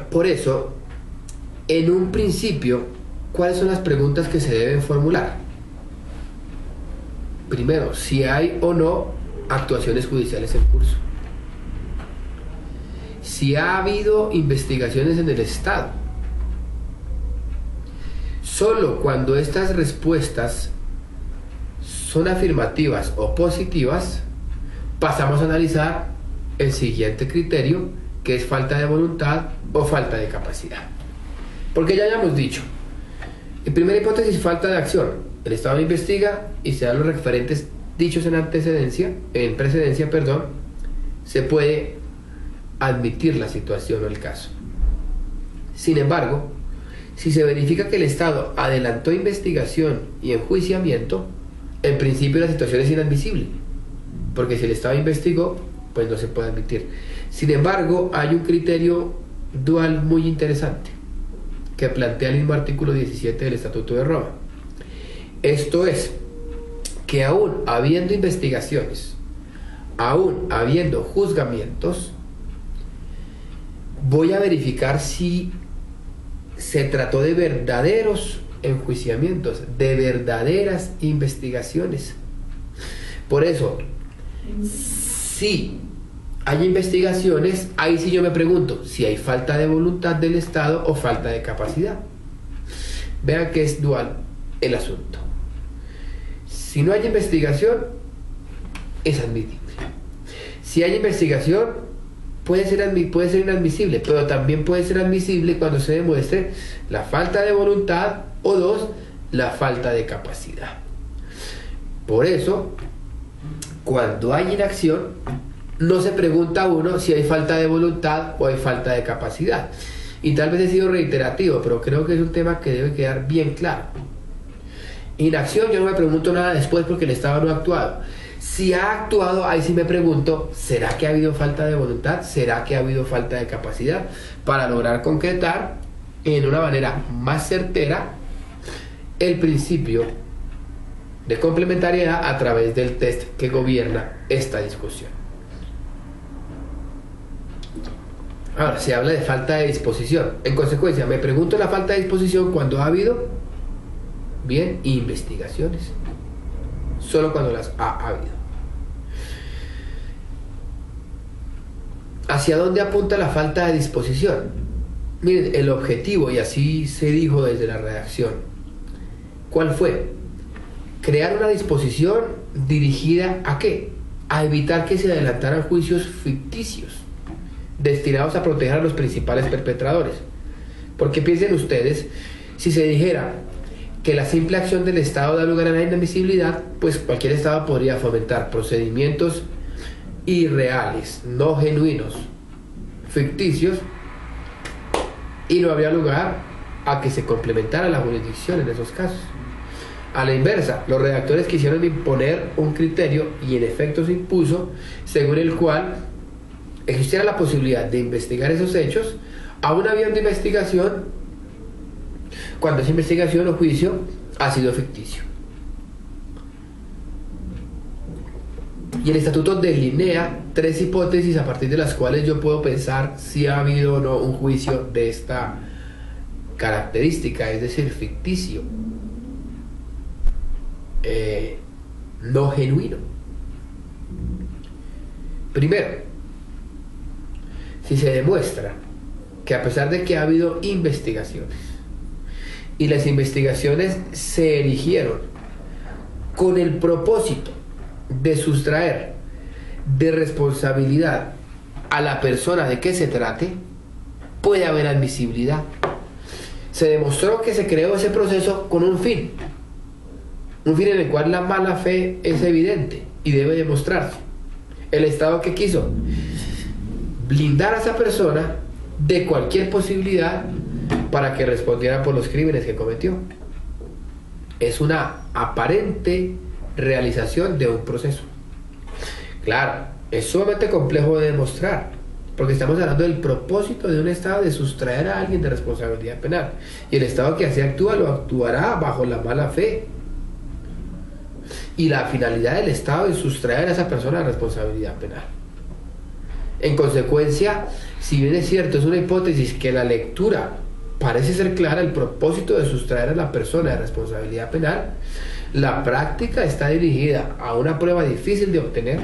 Por eso, en un principio, ¿cuáles son las preguntas que se deben formular? Primero, si hay o no actuaciones judiciales en curso. Si ha habido investigaciones en el Estado. Solo cuando estas respuestas son afirmativas o positivas, pasamos a analizar el siguiente criterio, que es falta de voluntad o falta de capacidad. Porque ya habíamos dicho, en primera hipótesis, falta de acción. El Estado investiga y se dan los referentes dichos en precedencia, se puede admitir la situación o el caso. Sin embargo, si se verifica que el Estado adelantó investigación y enjuiciamiento, en principio la situación es inadmisible, porque si el Estado investigó, pues no se puede admitir. Sin embargo, hay un criterio dual muy interesante que plantea el mismo artículo 17 del Estatuto de Roma. Esto es, que aún habiendo investigaciones, aún habiendo juzgamientos, voy a verificar si se trató de verdaderos enjuiciamientos, de verdaderas investigaciones. Por eso, si hay investigaciones, ahí sí yo me pregunto si hay falta de voluntad del Estado o falta de capacidad. Vean que es dual el asunto. Si no hay investigación, es admitible. Si hay investigación, puede ser inadmisible, pero también puede ser admisible cuando se demuestre la falta de voluntad o dos, la falta de capacidad. Por eso, cuando hay inacción, no se pregunta a uno si hay falta de voluntad o hay falta de capacidad. Y tal vez he sido reiterativo, pero creo que es un tema que debe quedar bien claro. Inacción, yo no me pregunto nada después porque el Estado no ha actuado. Si ha actuado, ahí sí me pregunto, ¿será que ha habido falta de voluntad? ¿Será que ha habido falta de capacidad? Para lograr concretar en una manera más certera el principio de complementariedad a través del test que gobierna esta discusión. Ahora, se habla de falta de disposición. En consecuencia, me pregunto la falta de disposición cuando ha habido, bien, investigaciones. Solo cuando las ha habido. ¿Hacia dónde apunta la falta de disposición? Miren, el objetivo, y así se dijo desde la redacción, ¿cuál fue? Crear una disposición dirigida ¿a qué? A evitar que se adelantaran juicios ficticios destinados a proteger a los principales perpetradores. Porque piensen ustedes, si se dijera que la simple acción del Estado da lugar a la inadmisibilidad, pues cualquier Estado podría fomentar procedimientos irreales, no genuinos, ficticios, y no habría lugar a que se complementara la jurisdicción en esos casos. A la inversa, los redactores quisieron imponer un criterio, y en efecto se impuso, según el cual existiera la posibilidad de investigar esos hechos, aún habiendo investigación, cuando esa investigación o juicio ha sido ficticio. Y el estatuto delinea 3 hipótesis a partir de las cuales yo puedo pensar si ha habido o no un juicio de esta característica, es decir, ficticio, no genuino. Primero, si se demuestra que a pesar de que ha habido investigaciones y las investigaciones se erigieron con el propósito de sustraer de responsabilidad a la persona de que se trate, puede haber admisibilidad. Se demostró que se creó ese proceso con un fin en el cual la mala fe es evidente y debe demostrarse. El Estado, ¿qué quiso? Blindar a esa persona de cualquier posibilidad para que respondiera por los crímenes que cometió. Es una aparente realización de un proceso. Claro, es sumamente complejo de demostrar, porque estamos hablando del propósito de un Estado de sustraer a alguien de responsabilidad penal, y el Estado que así actúa lo actuará bajo la mala fe, y la finalidad del Estado es sustraer a esa persona de responsabilidad penal. En consecuencia, si bien es cierto, es una hipótesis que la lectura parece ser clara, el propósito de sustraer a la persona de responsabilidad penal, la práctica está dirigida a una prueba difícil de obtener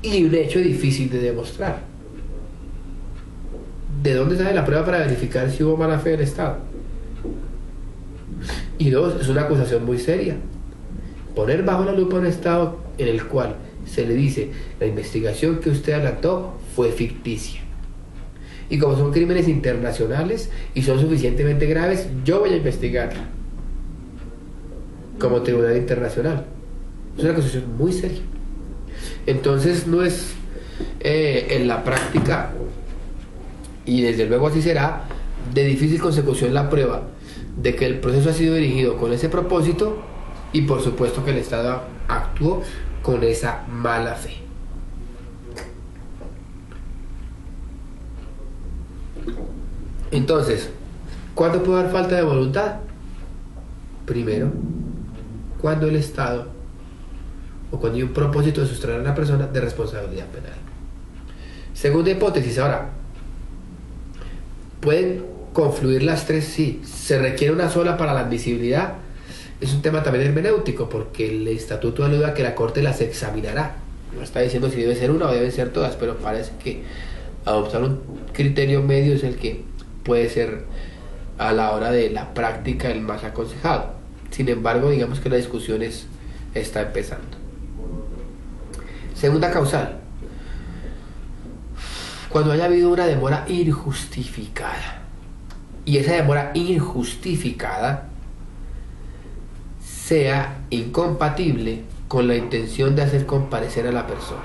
y un hecho difícil de demostrar. ¿De dónde sale la prueba para verificar si hubo mala fe del Estado? Y dos, es una acusación muy seria. Poner bajo la lupa un Estado en el cual se le dice la investigación que usted adelantó fue ficticia. Y como son crímenes internacionales y son suficientemente graves, yo voy a investigarla como tribunal internacional. Es una acusación muy seria. Entonces no es en la práctica, y desde luego así será, de difícil consecución la prueba de que el proceso ha sido dirigido con ese propósito y por supuesto que el Estado actuó con esa mala fe. Entonces, ¿cuándo puede haber falta de voluntad? Primero, cuando el Estado o cuando hay un propósito de sustraer a una persona de responsabilidad penal. Segunda hipótesis, ahora, ¿pueden confluir las tres? Sí. ¿Se requiere una sola para la admisibilidad? Es un tema también hermenéutico, porque el estatuto alude a que la Corte las examinará. No está diciendo si debe ser una o deben ser todas, pero parece que adoptar un criterio medio es el que puede ser a la hora de la práctica el más aconsejado. Sin embargo, digamos que la discusión está empezando. Segunda causal, cuando haya habido una demora injustificada, y esa demora injustificada sea incompatible con la intención de hacer comparecer a la persona.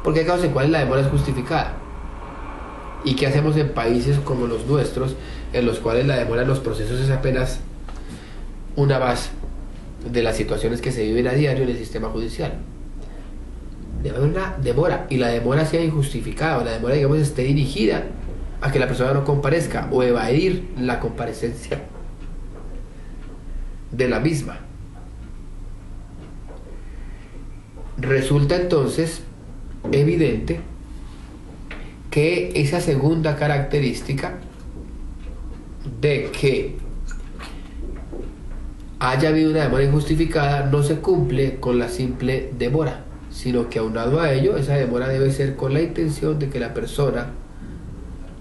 Porque hay casos en cuales la demora es justificada. ¿Y qué hacemos en países como los nuestros, en los cuales la demora en los procesos es apenas una más de las situaciones que se viven a diario en el sistema judicial? Debe haber una demora, y la demora sea injustificada, o la demora, digamos, esté dirigida a que la persona no comparezca o evadir la comparecencia de la misma. Resulta entonces evidente que esa segunda característica de que haya habido una demora injustificada no se cumple con la simple demora, sino que aunado a ello, esa demora debe ser con la intención de que la persona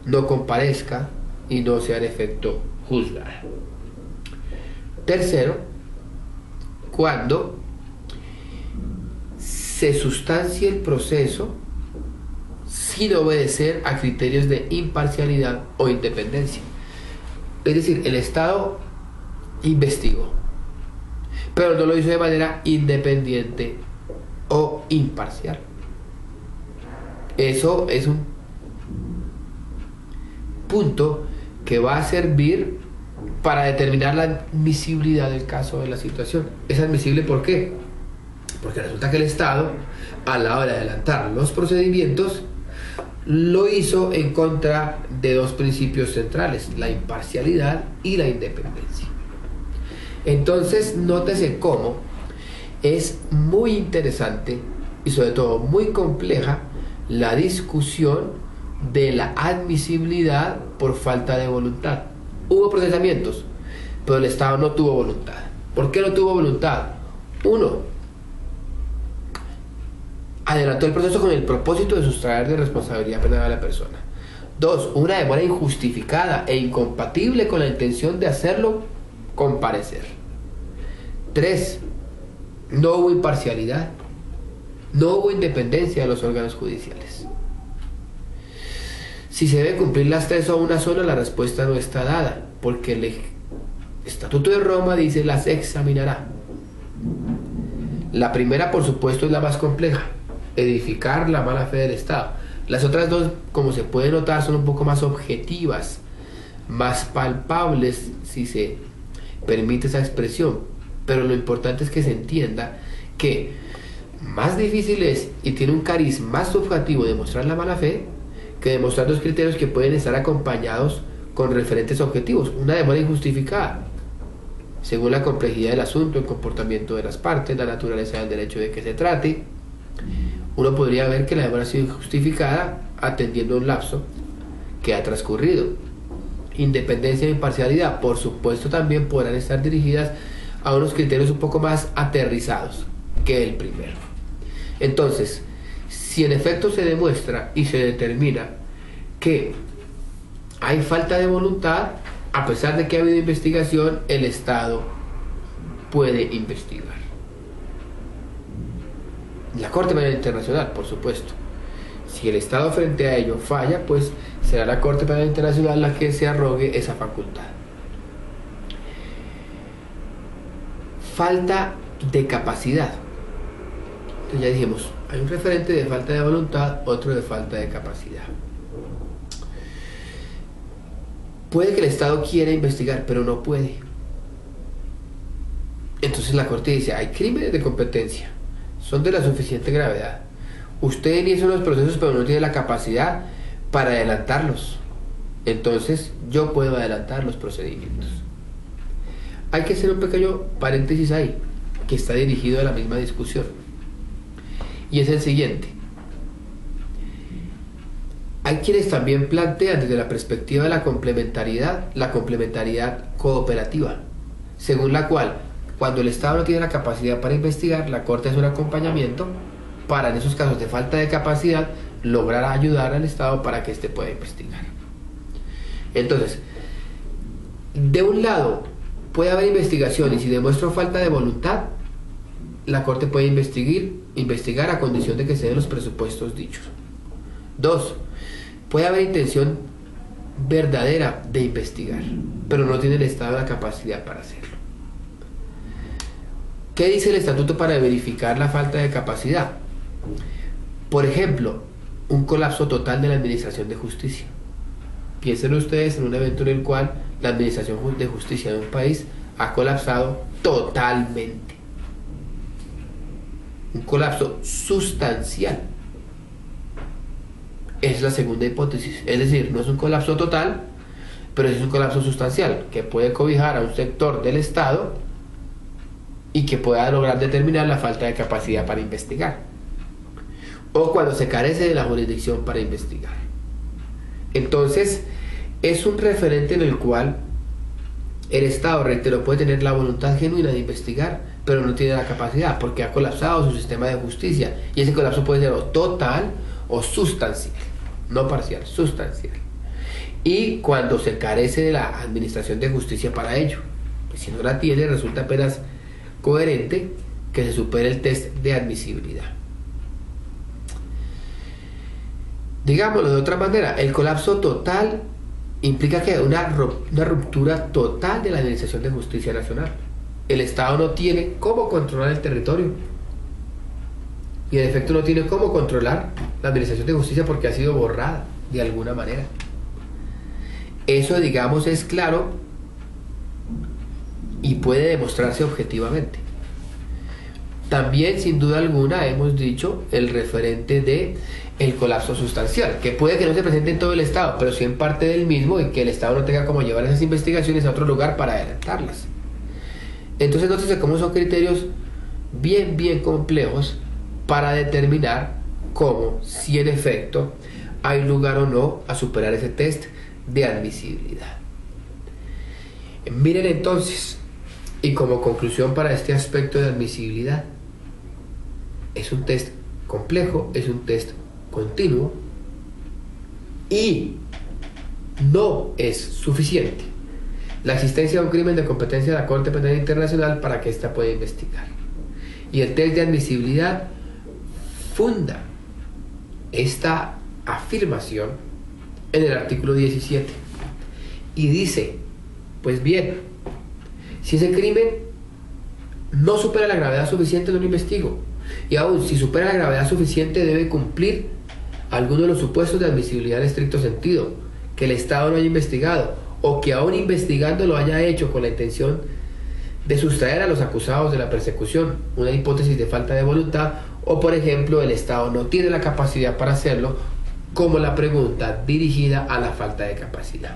no comparezca y no sea en efecto juzgada. Tercero, cuando se sustancie el proceso sin obedecer a criterios de imparcialidad o independencia. Es decir, el Estado investigó, pero no lo hizo de manera independiente o imparcial. Eso es un punto que va a servir para determinar la admisibilidad del caso de la situación. ¿Es admisible por qué? Porque resulta que el Estado, a la hora de adelantar los procedimientos, lo hizo en contra de dos principios centrales: la imparcialidad y la independencia. Entonces, nótese cómo es muy interesante y sobre todo muy compleja la discusión de la admisibilidad por falta de voluntad. Hubo procesamientos, pero el Estado no tuvo voluntad. ¿Por qué no tuvo voluntad? Uno, adelantó el proceso con el propósito de sustraer de responsabilidad penal a la persona. Dos, una demora injustificada e incompatible con la intención de hacerlo comparecer. Tres, no hubo imparcialidad, no hubo independencia de los órganos judiciales. Si se debe cumplir las tres o una sola, la respuesta no está dada, porque el Estatuto de Roma dice las examinará. La primera, por supuesto, es la más compleja: edificar la mala fe del Estado. Las otras dos, como se puede notar, son un poco más objetivas, más palpables, si se permite esa expresión. Pero lo importante es que se entienda que más difícil es y tiene un cariz más subjetivo demostrar la mala fe que demostrar dos criterios que pueden estar acompañados con referentes objetivos. Una demora injustificada, según la complejidad del asunto, el comportamiento de las partes, la naturaleza del derecho de que se trate, uno podría ver que la demora ha sido injustificada atendiendo un lapso que ha transcurrido. Independencia e imparcialidad, por supuesto, también podrán estar dirigidas a unos criterios un poco más aterrizados que el primero. Entonces, si en efecto se demuestra y se determina que hay falta de voluntad, a pesar de que ha habido investigación, el Estado puede investigar. La Corte Penal Internacional, por supuesto. Si el Estado frente a ello falla, pues será la Corte Penal Internacional la que se arrogue esa facultad. Falta de capacidad. Entonces ya dijimos, hay un referente de falta de voluntad, otro de falta de capacidad. Puede que el Estado quiera investigar, pero no puede. Entonces la Corte dice, hay crímenes de competencia, son de la suficiente gravedad. Usted inicia unos procesos, pero no tiene la capacidad para adelantarlos. Entonces yo puedo adelantar los procedimientos. Hay que hacer un pequeño paréntesis ahí, que está dirigido a la misma discusión. Y es el siguiente. Hay quienes también plantean desde la perspectiva de la complementariedad cooperativa, según la cual, cuando el Estado no tiene la capacidad para investigar, la Corte hace un acompañamiento para, en esos casos de falta de capacidad, lograr ayudar al Estado para que éste pueda investigar. Entonces, de un lado, puede haber investigación y si demuestro falta de voluntad, la Corte puede investigar a condición de que se den los presupuestos dichos. 2. Puede haber intención verdadera de investigar, pero no tiene el Estado la capacidad para hacerlo. ¿Qué dice el estatuto para verificar la falta de capacidad? Por ejemplo, un colapso total de la administración de justicia. Piensen ustedes en un evento en el cual la administración de justicia de un país ha colapsado totalmente. Un colapso sustancial. Es la segunda hipótesis. Es decir, no es un colapso total, pero es un colapso sustancial que puede cobijar a un sector del Estado y que pueda lograr determinar la falta de capacidad para investigar. O cuando se carece de la jurisdicción para investigar. Entonces, es un referente en el cual el Estado, reitero, puede tener la voluntad genuina de investigar, pero no tiene la capacidad porque ha colapsado su sistema de justicia. Y ese colapso puede ser o total o sustancial, no parcial, sustancial. Y cuando se carece de la administración de justicia para ello, pues si no la tiene, resulta apenas coherente que se supere el test de admisibilidad. Digámoslo de otra manera, el colapso total implica que hay una ruptura total de la administración de justicia nacional. El Estado no tiene cómo controlar el territorio y en efecto no tiene cómo controlar la administración de justicia porque ha sido borrada de alguna manera. Eso, digamos, es claro y puede demostrarse objetivamente. También, sin duda alguna, hemos dicho el referente de el colapso sustancial, que puede que no se presente en todo el Estado, pero sí en parte del mismo y que el Estado no tenga cómo llevar esas investigaciones a otro lugar para adelantarlas. Entonces, entonces cómo son criterios bien complejos para determinar cómo, si en efecto hay lugar o no a superar ese test de admisibilidad. Miren entonces, y como conclusión para este aspecto de admisibilidad, es un test complejo, es un test continuo y no es suficiente la existencia de un crimen de competencia de la Corte Penal Internacional para que ésta pueda investigar. Y el test de admisibilidad funda esta afirmación en el artículo 17 y dice, pues bien, si ese crimen no supera la gravedad suficiente, no lo investigo. Y aún si supera la gravedad suficiente, debe cumplir alguno de los supuestos de admisibilidad en estricto sentido, que el Estado no haya investigado, o que aún investigando lo haya hecho con la intención de sustraer a los acusados de la persecución, una hipótesis de falta de voluntad, o por ejemplo el Estado no tiene la capacidad para hacerlo, como la pregunta dirigida a la falta de capacidad.